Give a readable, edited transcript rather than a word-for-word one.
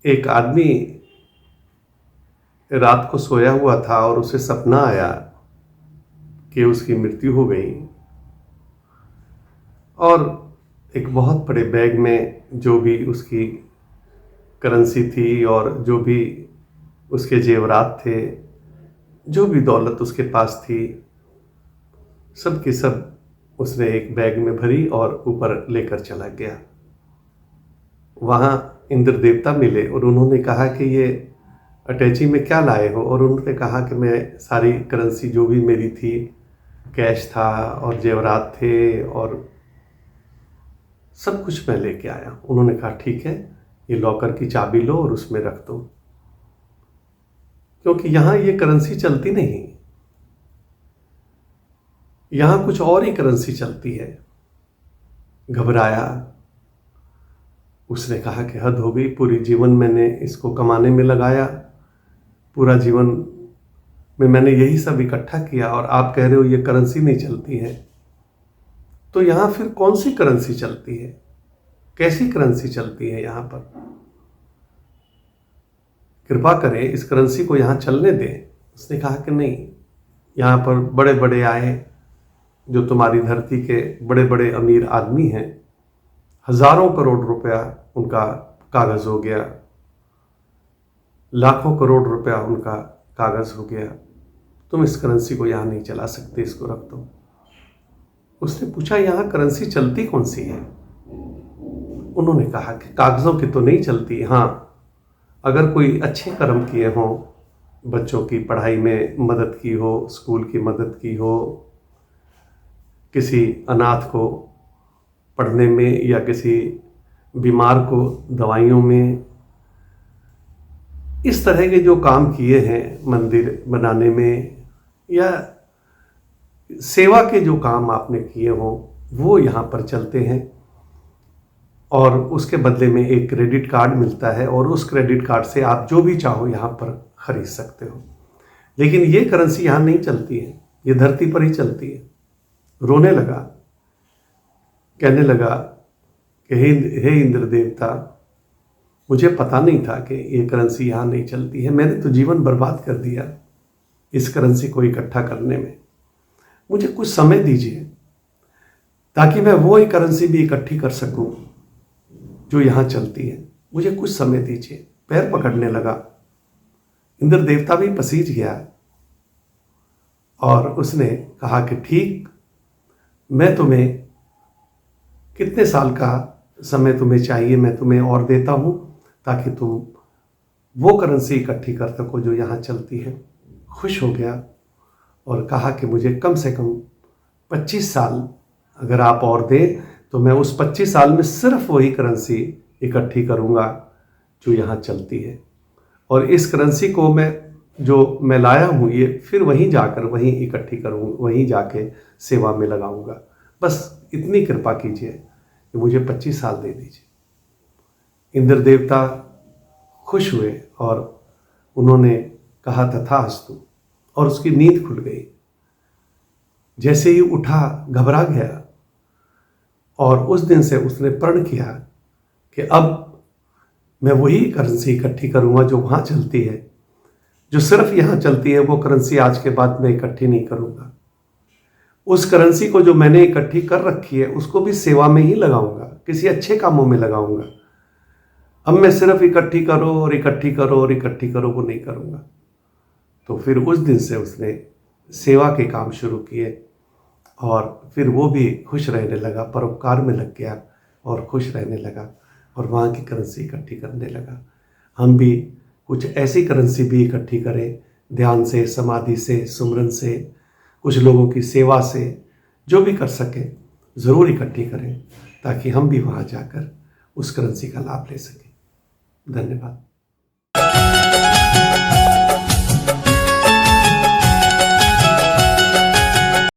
एक आदमी रात को सोया हुआ था और उसे सपना आया कि उसकी मृत्यु हो गई, और एक बहुत बड़े बैग में जो भी उसकी करेंसी थी और जो भी उसके जेवरात थे, जो भी दौलत उसके पास थी, सब की सब उसने एक बैग में भरी और ऊपर लेकर चला गया। वहाँ इंद्र देवता मिले और उन्होंने कहा कि ये अटैची में क्या लाए हो? और उन्होंने कहा कि मैं सारी करेंसी जो भी मेरी थी, कैश था और जेवरात थे और सब कुछ मैं लेके आया। उन्होंने कहा ठीक है, ये लॉकर की चाबी लो और उसमें रख दो, क्योंकि यहाँ ये करेंसी चलती नहीं, यहाँ कुछ और ही करेंसी चलती है। घबराया, उसने कहा कि हद हो गई, पूरी जीवन मैंने इसको कमाने में लगाया, पूरा जीवन में मैंने यही सब इकट्ठा किया और आप कह रहे हो ये करेंसी नहीं चलती है। तो यहाँ फिर कौन सी करेंसी चलती है? कैसी करेंसी चलती है यहाँ पर? कृपा करें, इस करेंसी को यहाँ चलने दें। उसने कहा कि नहीं, यहाँ पर बड़े बड़े आए, जो तुम्हारी धरती के बड़े बड़े अमीर आदमी हैं, हजारों करोड़ रुपया उनका कागज हो गया, लाखों करोड़ रुपया उनका कागज हो गया, तुम इस करेंसी को यहाँ नहीं चला सकते, इसको रख दो। उसने पूछा यहाँ करेंसी चलती कौन सी है? उन्होंने कहा कि कागजों की तो नहीं चलती, हाँ अगर कोई अच्छे कर्म किए हों, बच्चों की पढ़ाई में मदद की हो, स्कूल की मदद की हो, किसी अनाथ को पढ़ने में या किसी बीमार को दवाइयों में, इस तरह के जो काम किए हैं मंदिर बनाने में या सेवा के जो काम आपने किए हों, वो यहाँ पर चलते हैं और उसके बदले में एक क्रेडिट कार्ड मिलता है और उस क्रेडिट कार्ड से आप जो भी चाहो यहाँ पर खरीद सकते हो। लेकिन ये करेंसी यहाँ नहीं चलती है, ये धरती पर ही चलती है। रोने लगा, कहने लगा कि हे इंद्र देवता, मुझे पता नहीं था कि ये करेंसी यहाँ नहीं चलती है, मैंने तो जीवन बर्बाद कर दिया इस करेंसी को इकट्ठा करने में। मुझे कुछ समय दीजिए ताकि मैं वो ही करेंसी भी इकट्ठी कर सकूं जो यहाँ चलती है, मुझे कुछ समय दीजिए। पैर पकड़ने लगा, इंद्र देवता भी पसीज गया और उसने कहा कि ठीक, मैं तुम्हें कितने साल का समय तुम्हें चाहिए मैं तुम्हें और देता हूँ, ताकि तुम वो करेंसी इकट्ठी कर सको जो यहाँ चलती है। खुश हो गया और कहा कि मुझे कम से कम 25 साल अगर आप और दें तो मैं उस 25 साल में सिर्फ वही करेंसी इकट्ठी करूँगा जो यहाँ चलती है, और इस करेंसी को मैं लाया हूँ ये फिर वहीं जाकर वहीं इकट्ठी करूँ, वहीं जाके सेवा में लगाऊंगा। बस इतनी कृपा कीजिए कि मुझे 25 साल दे दीजिए। इंद्र देवता खुश हुए और उन्होंने कहा तथास्तु, और उसकी नींद खुल गई। जैसे ही उठा घबरा गया और उस दिन से उसने प्रण किया कि अब मैं वही करेंसी इकट्ठी करूँगा जो वहाँ चलती है, जो सिर्फ यहाँ चलती है वो करेंसी आज के बाद मैं इकट्ठी नहीं करूँगा। उस करेंसी को जो मैंने इकट्ठी कर रखी है उसको भी सेवा में ही लगाऊंगा, किसी अच्छे कामों में लगाऊंगा। अब मैं सिर्फ इकट्ठी करो और इकट्ठी करो और इकट्ठी करो वो नहीं करूँगा। तो फिर उस दिन से उसने सेवा के काम शुरू किए और फिर वो भी खुश रहने लगा, परोपकार में लग गया और खुश रहने लगा और वहाँ की करेंसी इकट्ठी करने लगा। हम भी कुछ ऐसी करेंसी भी इकट्ठी करें, ध्यान से, समाधि से, सुमरन से, कुछ लोगों की सेवा से, जो भी कर सकें ज़रूर इकट्ठी करें ताकि हम भी वहाँ जाकर उस करेंसी का लाभ ले सकें। धन्यवाद।